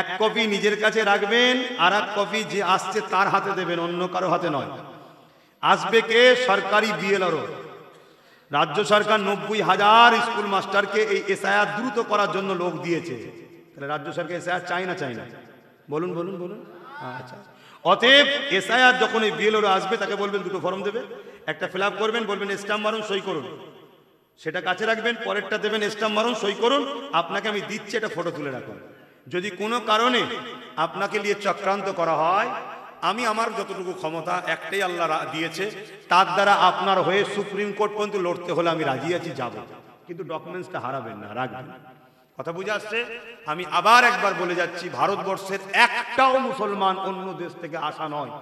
এক কপি নিজের কাছে রাখবেন, আর এক কপি যে আসছে তার হাতে দেবেন, অন্য কারো হাতে নয়। আসবে কে? সরকারি বিএলআরও। রাজ্য সরকার 90,000 স্কুল মাস্টারকে এই এসআইআর দ্রুত করার জন্য লোক দিয়েছে। তাহলে রাজ্য সরকার এসআইআর চাই না চাই না? বলুন বলুন বলুন। আচ্ছা, অতএব এসআইআর যখন এই বিএলআরও আসবে তাকে বলবেন দুটো ফর্ম দেবে, একটা ফিল আপ করবেন, বলবেন স্ট্যাম্প মারুন, সই করুন, সেটা কাছে রাখবেন, পরেরটা দেবেন, স্ট্যাম্প মারুন, সই করুন, আপনাকে আমি দিচ্ছি, এটা ফটো তুলে রাখুন। যদি কোনো কারণে আপনাকে নিয়ে চক্রান্ত করা হয়, আমি আমার যতটুকু ক্ষমতা একটাই আল্লাহ দিয়েছে, তার দ্বারা আপনার হয়ে সুপ্রিম কোর্ট পর্যন্ত লড়তে হলে আমি রাজি আছি, যাব, কিন্তু ডকুমেন্টসটা হারাবেন না, রাখবেন। কথা বুঝে আসছে? আমি আবার একবার বলে যাচ্ছি, ভারতবর্ষের একটাও মুসলমান অন্য দেশ থেকে আসা নয়।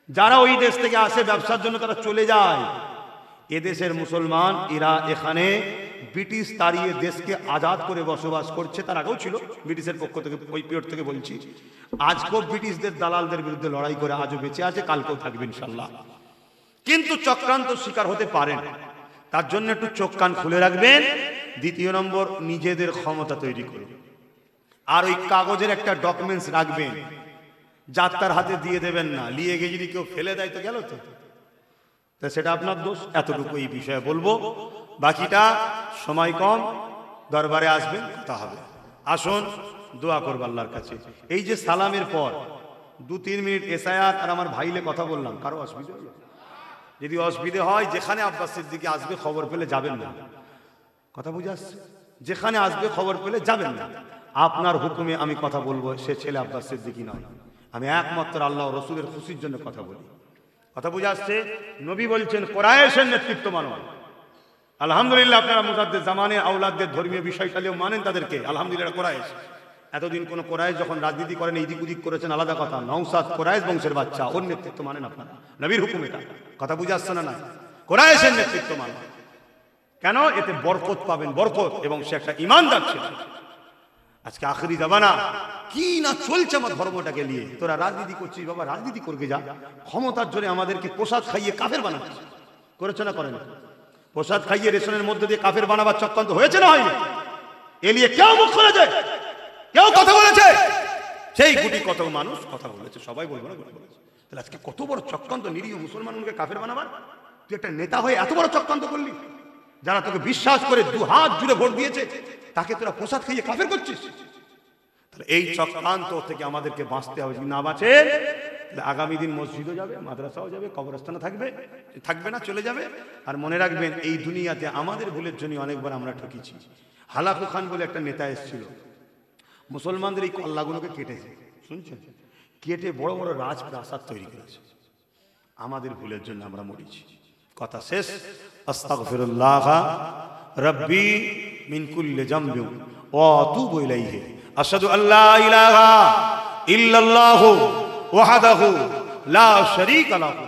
যারা ওই দেশ থেকে আসে ব্যবসার জন্য তারা চলে যায়। এদেশের মুসলমান, এরা এখানে ব্রিটিশ তাড়িয়ে দেশকে আজাদ করে বসবাস করছে। তার আগেও ছিল, ব্রিটিশের পক্ষ থেকে, ওই পিরিয়ড থেকে বলছি। আজকেও ব্রিটিশদের দালালদের বিরুদ্ধে লড়াই করে আজও বেঁচে আছে, কালকেও থাকবে ইনশাল্লাহ। কিন্তু চক্রান্ত শিকার হতে পারেন, তার জন্য একটু চোখ কান খুলে রাখবেন। দ্বিতীয় নম্বর, নিজেদের ক্ষমতা তৈরি করুন, আর ওই কাগজের একটা ডকুমেন্টস রাখবেন, যার তার হাতে দিয়ে দেবেন না। লিয়ে গিয়ে যদি কেউ ফেলে দেয় তো গেল তো, তা সেটা আপনার দোষ। এতটুকু এই বিষয়ে বলবো, বাকিটা সময় কম, দরবারে আসবেন, কথা হবে। আসুন দোয়া করব আল্লাহর কাছে। এই যে সালামের পর 2-3 মিনিট এসআইআর আর আমার ভাইলে কথা বললাম, কারো অসুবিধা হলো? যদি অসুবিধে হয়, যেখানে আব্বাস সিদ্দিকী আসবে খবর পেলে যাবেন না। কথা বুঝে আসছে? যেখানে আসবে খবর পেলে যাবেন না। আপনার হুকুমে আমি কথা বলবো, সে ছেলে আব্বাস সিদ্দিকী নয়। আমি একমাত্র আল্লাহ রসুলের খুশির জন্য কথা বলি। কথা বুঝে আসছে? নবী বলছেন কুরাইশের নেতৃত্ব মানো। আলহামদুলিল্লাহ, আপনারা মুজাদ্দিদ জামানের আওলাদদের ধর্মীয় বিষয়টালেও মানেন তাদেরকে, আলহামদুলিল্লাহ। কুরাইশ, এতদিন কোন কুরাইশ যখন রাজনীতি করেন, ইদিক উদিক করেছেন, আলাদা কথা। নওশাদ কুরাইশ বংশের বাচ্চা, ওর নেতৃত্ব মানেন আপনারা, নবীর হুকুম এটা। কথা বুঝে আসছে না? না, কুরাইশের নেতৃত্ব মানেন। কেন? এতে বরকত পাবেন, বরকত, এবং সে একটা ঈমানদার ছিল। আজকে আখেরি জামানা, কি না চলছে আমার ধর্মটাকে নিয়ে। তোরা রাজনীতি করছিস, বাবা রাজনীতি করবে যা, ক্ষমতার জোরে আমাদেরকে প্রসাদ খাইয়ে কাফের বানাচ্ছিস। করেছে না করেন? প্রসাদ খাইয়ে রেশনের মধ্যে দিয়ে কাফের বানাবার চক্রান্ত হয়েছে না হয়নি? এ নিয়ে কেউ মুখ খুলেছে? কেউ কথা বলেছে? সেই গুটি কত মানুষ কথা বলেছে, সবাই বলবো না বলেছে। তাহলে আজকে কত বড় চক্রান্ত, নিরীহ মুসলমানকে কাফের বানাবার। তুই একটা নেতা হয়ে এত বড় চক্রান্ত করলি, যারা তোকে বিশ্বাস করে 2 হাত জুড়ে ভোট দিয়েছে, তাকে তোরা প্রসাদ খাইয়ে কাফের করছিস। তাহলে এই চক্রান্ত থেকে আমাদেরকে বাঁচতে হবে। যদি না বাঁচে, তাহলে আগামী দিন মসজিদও যাবে, মাদ্রাসাও যাবে, কবরস্থানে থাকবে না, চলে যাবে। আর মনে রাখবেন, এই দুনিয়াতে আমাদের ভুলের জন্য অনেকবার আমরা ঠকেছি। হালাকু খান বলে একটা নেতা এসেছিল, মুসলমানদের এই কল্লাগুলোকে কেটেছে, শুনছেন? কেটে বড় বড় রাজপ্রাসাদ তৈরি করেছে। আমাদের ভুলের জন্য আমরা মরেছি। কথা শেষ। আস্তাগফিরুল্লাহ রাব্বি মিন কুল্লি যামবিন ওয়া আতুবু ইলাইহি। আশহাদু আল্লা ইলাহা ইল্লাল্লাহু ওয়াহদাহু লা শারীকা লাহু।